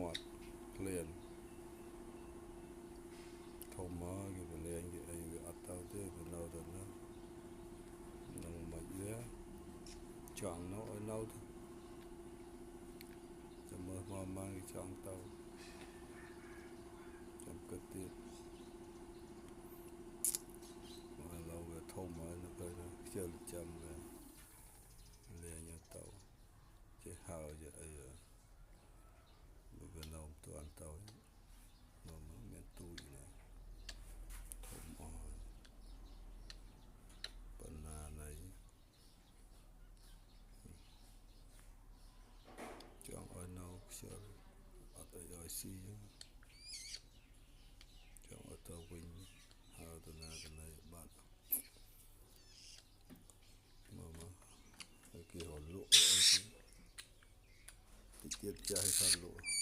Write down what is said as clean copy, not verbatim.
mọt liền thôm mỏ cái liền cái ai cái tao thế cái nào đó nó mà dễ chọn nó ở đâu thôi cho mà mang cái chọn tao trong cái tiết mà lâu cái thôm mỏ nó cái nó chơi chậm về liền như tao cái hào vậy ai cái nào toàn tao nó mà miền túi này thôm mỏ này chọn ở đâu chơi ở đây xí chọn ở tàu vinh hào từ này bạn mà cái hòn lụa tiết tiết chạy san lụa